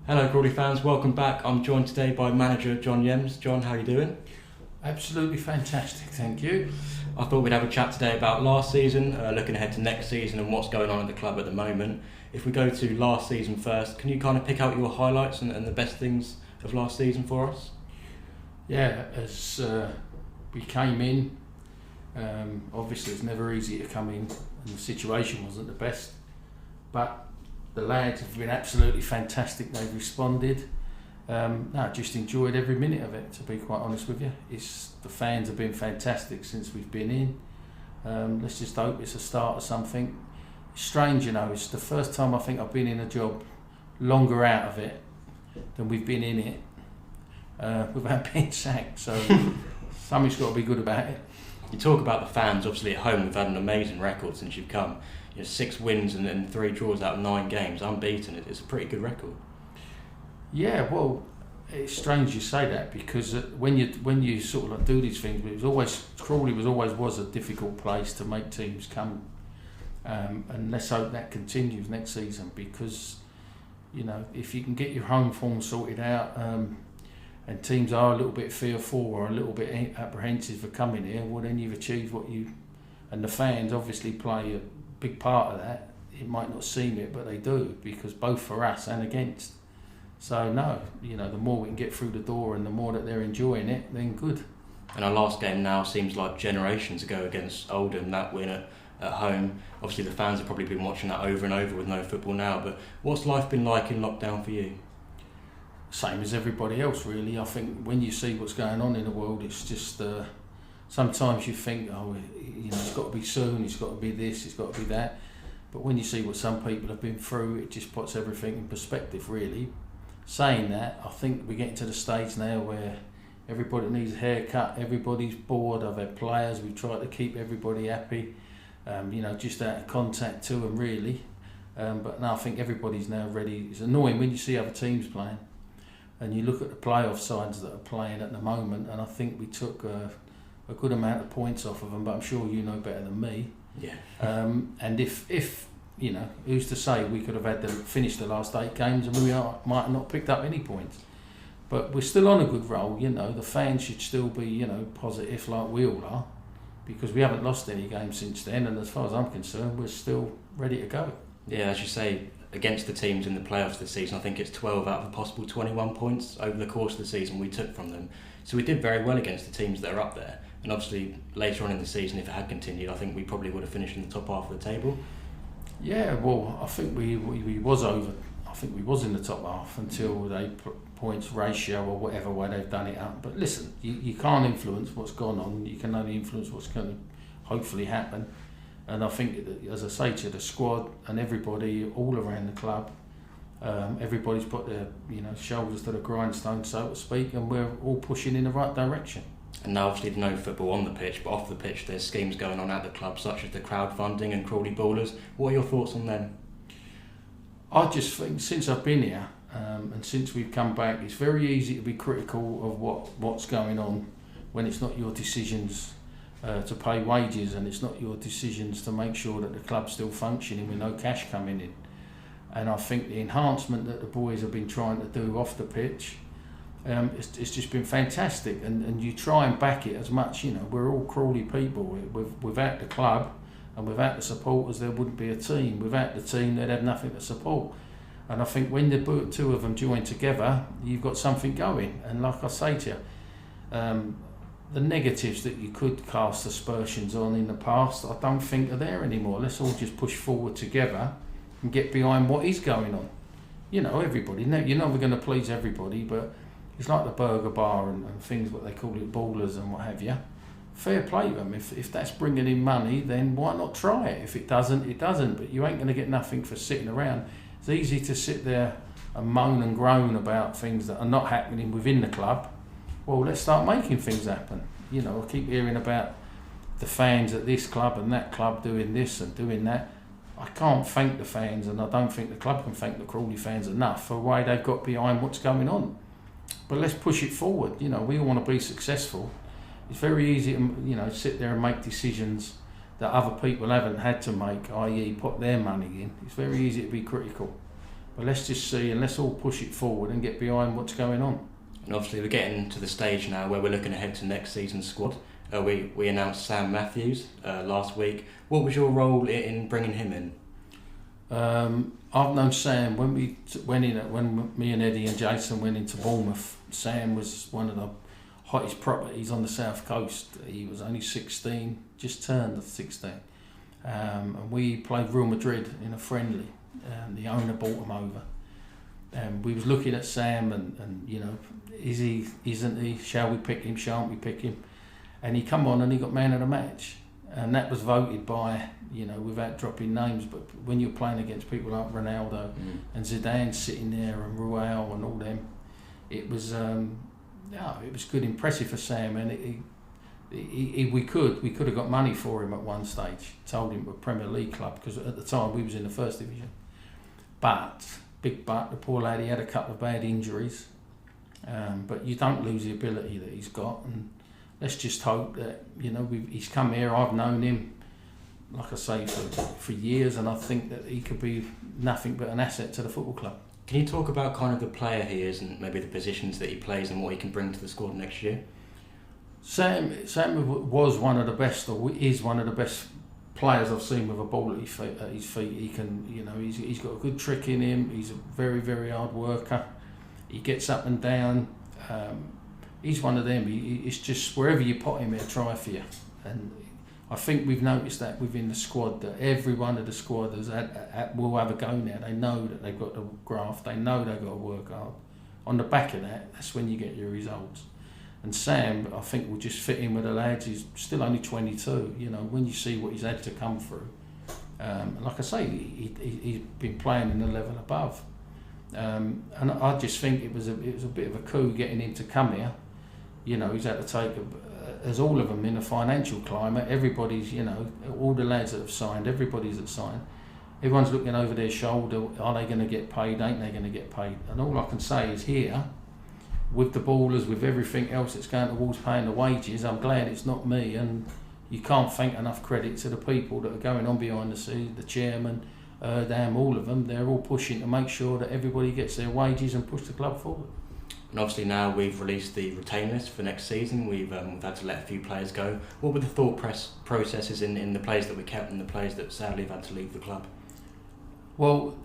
Hello Crawley fans, welcome back. I'm joined today by manager John Yems. John, how are you doing? Absolutely fantastic, thank you. I thought we'd have a chat today about last season, looking ahead to next season and what's going on at the club at the moment. If we go to last season first, can you kind of pick out your highlights and the best things of last season for us? Yeah, as we came in, obviously it's never easy to come in and the situation wasn't the best, but the lads have been absolutely fantastic. They've responded. I just enjoyed every minute of it, to be quite honest with you. The fans have been fantastic since we've been in. Let's just hope it's a start of something. It's strange, it's the first time I think I've been in a job longer out of it than we've been in it without being sacked. So something's got to be good about it. You talk about the fans. Obviously at home we've had an amazing record since you've come. 6 wins and 3 draws out of 9 games, unbeaten. It's a pretty good record. Yeah, well, it's strange you say that, because when you sort of like do these things, Crawley was always a difficult place to make teams come, and let's hope that continues next season, because if you can get your home form sorted out, and teams are a little bit fearful or a little bit apprehensive for coming here, well then you've achieved what you, and the fans obviously play a big part of that. It might not seem it, but they do, because both for us and against. So no, the more we can get through the door and the more that they're enjoying it, then good. And our last game now seems like generations ago against Oldham, that win at home. Obviously the fans have probably been watching that over and over with no football now, but what's life been like in lockdown for you? Same as everybody else really. I think when you see what's going on in the world, it's just sometimes you think, it's got to be soon, it's got to be this, it's got to be that. But when you see what some people have been through, it just puts everything in perspective really. Saying that, I think we're getting to the stage now where everybody needs a haircut, everybody's bored. I've had players, we've tried to keep everybody happy, just out of contact to them really. But now I think everybody's now ready. It's annoying when you see other teams playing and you look at the playoff sides that are playing at the moment, and I think we took a good amount of points off of them, but I'm sure you know better than me. Yeah. And if who's to say we could have had to finish the last 8 games and we might have not picked up any points. But we're still on a good roll, the fans should still be, positive like we all are, because we haven't lost any games since then, and as far as I'm concerned, we're still ready to go. Yeah, as you say, against the teams in the playoffs this season, I think it's 12 out of a possible 21 points over the course of the season we took from them. So we did very well against the teams that are up there. And obviously later on in the season, if it had continued, I think we probably would have finished in the top half of the table. Yeah, well, I think we was over. I think we was in the top half until they put points ratio or whatever way they've done it up. But listen, you can't influence what's gone on. You can only influence what's going to hopefully happen. And I think, as I say to you, the squad and everybody all around the club, everybody's put their shoulders to the grindstone, so to speak, and we're all pushing in the right direction. And now obviously there's no football on the pitch, but off the pitch there's schemes going on at the club, such as the crowdfunding and Crawley Ballers. What are your thoughts on them? I just think since I've been here and since we've come back, it's very easy to be critical of what's going on when it's not your decisions to pay wages, and it's not your decisions to make sure that the club's still functioning with no cash coming in. And I think the enhancement that the boys have been trying to do off the pitch, it's just been fantastic, and you try and back it as much. We're all Crawley people. Without the club and without the supporters, there wouldn't be a team. Without the team, they'd have nothing to support. And I think when the 2 of them join together, you've got something going. And like I say to you, the negatives that you could cast aspersions on in the past, I don't think are there anymore. Let's all just push forward together and get behind what is going on. Everybody. You're never going to please everybody, but it's like the burger bar and things, what they call it, ballers and what have you. Fair play to them. If that's bringing in money, then why not try it? If it doesn't, it doesn't. But you ain't going to get nothing for sitting around. It's easy to sit there and moan and groan about things that are not happening within the club. Well, let's start making things happen. I keep hearing about the fans at this club and that club doing this and doing that. I can't thank the fans, and I don't think the club can thank the Crawley fans enough for the way they've got behind what's going on. But let's push it forward. We all want to be successful. It's very easy to sit there and make decisions that other people haven't had to make, i.e. put their money in. It's very easy to be critical. But let's just see, and let's all push it forward and get behind what's going on. And obviously we're getting to the stage now where we're looking ahead to next season's squad. We announced Sam Matthews last week. What was your role in bringing him in? I've known Sam when me and Eddie and Jason went into Bournemouth. Sam was one of the hottest properties on the south coast. He was only 16, just turned 16, and we played Real Madrid in a friendly. The owner brought him over, and we was looking at Sam and you know, is he, isn't he? Shall we pick him? Shan't we pick him? And he come on and he got man of the match. And that was voted by, you know, without dropping names, but when you're playing against people like Ronaldo and Zidane sitting there and Ruel and all them, it was good, impressive for Sam. And we could have got money for him at one stage. Told him a Premier League club, because at the time we was in the first division. But the poor lad, he had a couple of bad injuries. But you don't lose the ability that he's got, and let's just hope that, you know, he's come here. I've known him, like I say, for years, and I think that he could be nothing but an asset to the football club. Can you talk about kind of the player he is and maybe the positions that he plays and what he can bring to the squad next year? Sam was one of the best, or is one of the best players I've seen with a ball at his feet. He can, you know, he's got a good trick in him. He's a very, very hard worker. He gets up and down. He's one of them. It's just wherever you put him, he'll try for you. And I think we've noticed that within the squad, that every one of the squadders will have a go now. They know that they've got to graft. They know they've got to work hard. On the back of that, that's when you get your results. And Sam, I think, will just fit in with the lads. He's still only 22. You know, when you see what he's had to come through, like I say, he's been playing in the level above. And I just think it was a bit of a coup getting him to come here. You know, he's had to take, as all of them in a financial climate, everybody's, you know, all the lads that have signed, everybody's that signed, everyone's looking over their shoulder. Are they going to get paid? Ain't they going to get paid? And all I can say is here, with the ballers, with everything else that's going towards paying the wages, I'm glad it's not me. And you can't thank enough credit to the people that are going on behind the scenes, the chairman, all of them. They're all pushing to make sure that everybody gets their wages and push the club forward. And obviously now we've released the retain list for next season. We've had to let a few players go. What were the thought processes in the players that we kept and the players that sadly have had to leave the club? Well,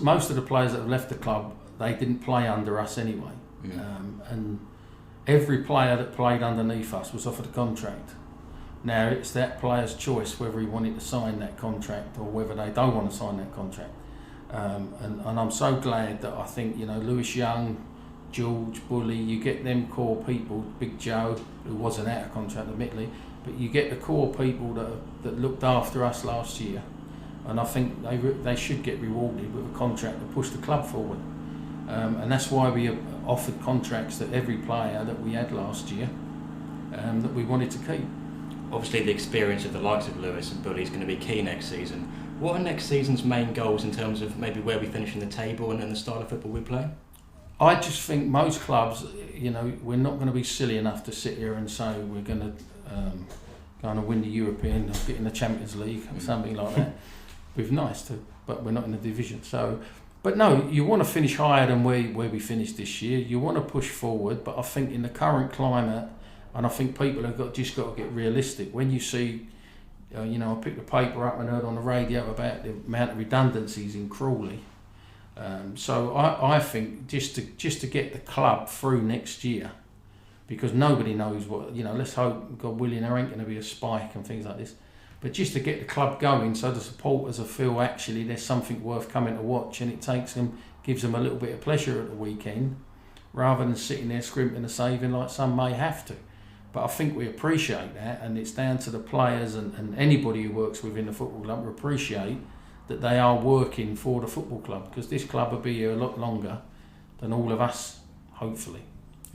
most of the players that have left the club, they didn't play under us anyway. And every player that played underneath us was offered a contract. Now it's that player's choice whether he wanted to sign that contract or whether they don't want to sign that contract. And I'm so glad that I think, you know, Lewis Young, George, Bully, you get them core people, Big Joe, who wasn't out of contract admittedly, but you get the core people that looked after us last year, and I think they should get rewarded with a contract to push the club forward. And that's why we offered contracts to every player that we had last year that we wanted to keep. Obviously the experience of the likes of Lewis and Bully is going to be key next season. What are next season's main goals in terms of maybe where we finish in the table and the style of football we play? I just think most clubs, you know, we're not going to be silly enough to sit here and say we're going to win the European or get in the Champions League or something like that. It'd be nice to, but we're not in the division. So, but no, you want to finish higher than where we finished this year. You want to push forward, but I think in the current climate, and I think people have just got to get realistic. When you see, you know, I picked the paper up and heard on the radio about the amount of redundancies in Crawley. So I think just to get the club through next year, because nobody knows what, you know, let's hope, God willing, there ain't going to be a spike and things like this, but just to get the club going so the supporters will feel actually there's something worth coming to watch, and it gives them a little bit of pleasure at the weekend rather than sitting there scrimping and saving like some may have to. But I think we appreciate that, and it's down to the players and anybody who works within the football club to appreciate that they are working for the football club, because this club will be here a lot longer than all of us, hopefully.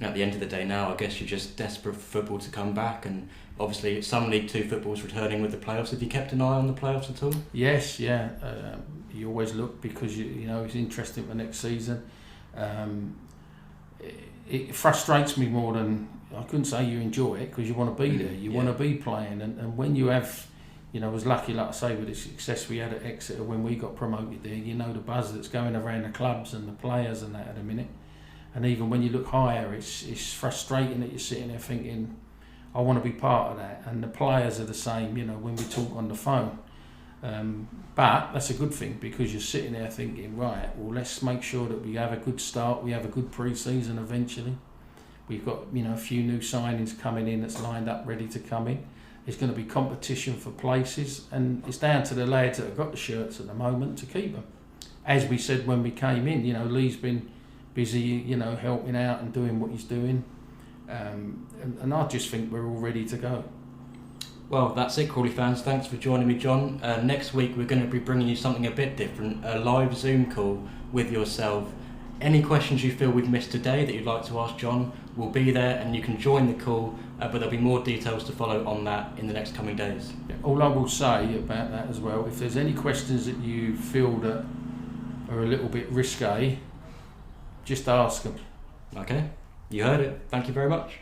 At the end of the day now, I guess you're just desperate for football to come back, and obviously some League 2 football's returning with the playoffs. Have you kept an eye on the playoffs at all? Yes, yeah. You always look because you know it's interesting for next season. It frustrates me more than, I couldn't say you enjoy it, because you want to be there, you want to be playing, and when you have, I was lucky, like I say, with the success we had at Exeter when we got promoted there. The buzz that's going around the clubs and the players and that at the minute. And even when you look higher, it's frustrating that you're sitting there thinking, I want to be part of that. And the players are the same, when we talk on the phone. But that's a good thing, because you're sitting there thinking, right, well, let's make sure that we have a good start, we have a good pre-season eventually. We've got, a few new signings coming in that's lined up, ready to come in. There's going to be competition for places, and it's down to the lads that have got the shirts at the moment to keep them. As we said when we came in, Lee's been busy, helping out and doing what he's doing. And I just think we're all ready to go. Well, that's it, Crawley fans. Thanks for joining me, John. Next week we're going to be bringing you something a bit different, a live Zoom call with yourself. Any questions you feel we've missed today that you'd like to ask John, we'll be there and you can join the call, but there'll be more details to follow on that in the next coming days. All I will say about that as well, if there's any questions that you feel that are a little bit risque, just ask them. Okay, you heard it. Thank you very much.